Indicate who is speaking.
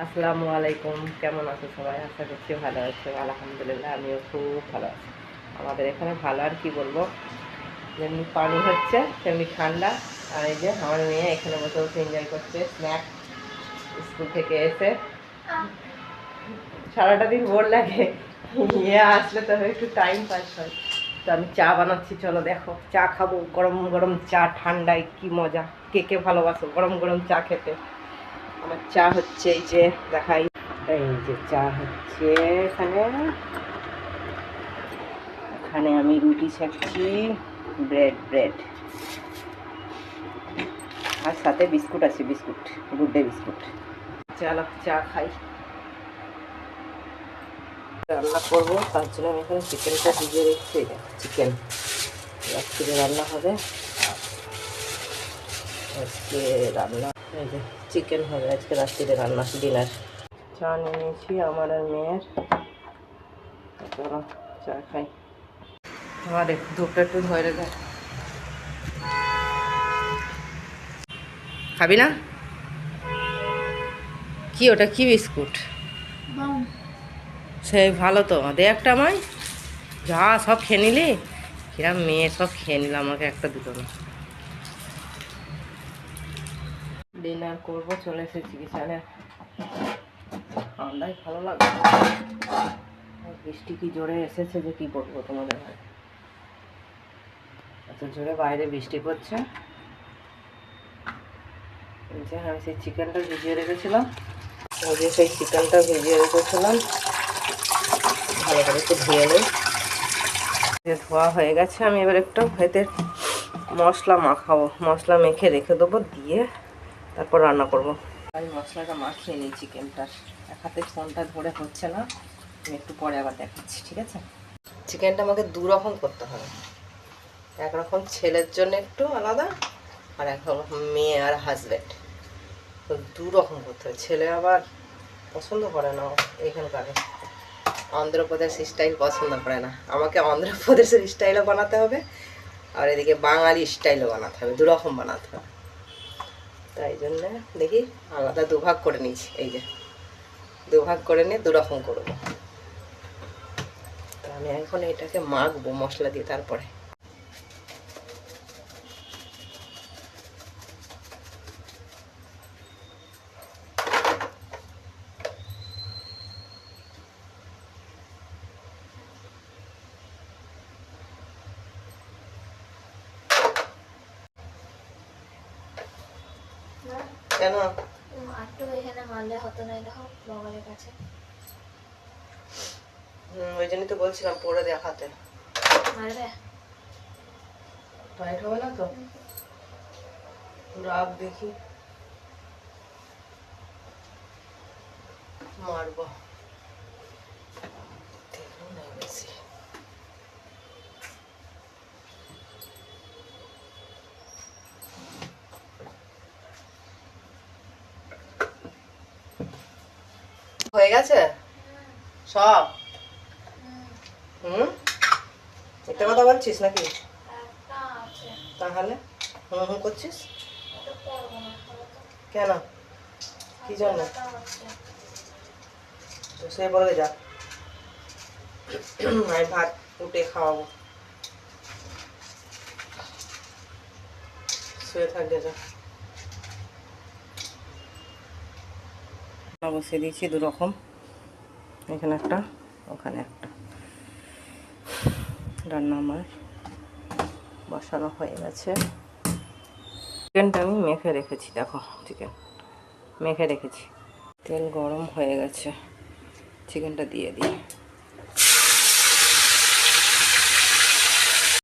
Speaker 1: আসসালামু আলাইকুম, কেমন আছো সবাই? আশা করছি ভালো আছো। আলহামদুলিল্লাহ আমিও খুব ভালো আছি। আমাদের এখানে ভালো আর কি বলবো, যেমনি পানি হচ্ছে তেমনি ঠান্ডা। আর এই যে আমার মেয়ে এখানে বসে বসে এনজয় করছে স্ন্যাক। স্কুল থেকে এসে সারাটা দিন বোর লাগে, নিয়ে আসলে তবে একটু টাইম পাস হয়। তো আমি চা বানাচ্ছি, চলো দেখো। চা খাবো, গরম গরম চা, ঠান্ডায় কি মজা। কে কে ভালোবাসো গরম গরম চা খেতে? আমার চা হচ্ছে এই যে দেখাই, এই যে চা হচ্ছে এখানে। এখানে আমি রুটি ছাড়ছি, ব্রেড আর সাথে বিস্কুট আছে, বিস্কুট, গুড ডে বিস্কুট। চলো চা খাই। রান্না করবো তার জন্য আমি এখানে চিকেনটা ভিজিয়ে রেখেছি। চিকেন রাত্রিরে রান্না হবে, আজকে রান্না এই যে চিকেন হবে আজকে রাত্রিরে রান্না, ডিনার। চা নিয়ে নিয়েছি আমার আর মেয়ের, চলো চা খাই। আমার ধূপটা একটু ধরে দেয়। খাবি না? কি ওটা, কি বিস্কুট? সেই ভালো তো, দে একটা আমায়। যা সব খেয়ে নিলি, কিরম মেয়ে, সব খেয়ে নিল, আমাকে একটা দুটো না। ডিনার করবো, চলে এসেছি বিছানে। ঠান্ডায় ভালো লাগে। বৃষ্টি কি জোরে এসেছে যে কি করবো তোমাদের ভাই, এত জোরে বাইরে বৃষ্টি পড়ছে। এই যে আমি সেই চিকেনটা ভিজিয়ে রেখেছিলাম, ওই যে সেই চিকেনটা ভিজিয়ে রেখেছিলাম, ভালো করে একটু ধুয়ে নিই। ধোয়া হয়ে গেছে, আমি এবার একটু এতে মশলা মাখাবো, মশলা মেখে রেখে দেবো, দিয়ে তারপর রান্না করবো। আমি মশলাটা মাখিয়ে নিই চিকেনটার। এক হাতে ফোনটা ধরে হচ্ছে না, আমি একটু পরে আবার দেখাচ্ছি, ঠিক আছে? চিকেনটা আমাকে দু রকম করতে হবে, একরকম ছেলের জন্য একটু আলাদা, আর একরকম মেয়ে আর হাজব্যান্ড, তো দু রকম করতে হবে। ছেলে আবার পছন্দ করে না এখানকার অন্ধ্রপ্রদেশ স্টাইল পছন্দ করে না, আমাকে অন্ধ্রপ্রদেশের স্টাইলও বানাতে হবে, আর এদিকে বাঙালি স্টাইলও বানাতে হবে, দু রকম বানাতে হবে। তাই জন্য দেখি আলাদা দুভাগ করে নিয়েছি, এই যে দুভাগ করে নিয়ে দু রকম করবো। তো আমি এখন এটাকে মাখবো মশলা দিয়ে, তারপরে কেন ওই জন্যই তো বলছিলাম পরে দেখাতে। টাইট হবে না তো, রাগ দেখি মারবো, দেখুন না বেশি। হয়ে গেছে সব? একটা কথা বলছিস নাকি? তাহলে হুম হুম করছিস কেন, কি জন্য? তো সে বলে যা, আমি ভাত উঠে খাওয়াবো, শুয়ে থাকবে যা। বসিয়ে দিয়েছি দু রকম, এখানে একটা ওখানে একটা। রান্না আমার বসানো হয়ে গেছে। চিকেনটা আমি মেখে রেখেছি, দেখো চিকেন মেখে রেখেছি। তেল গরম হয়ে গেছে, চিকেনটা দিয়ে দিই।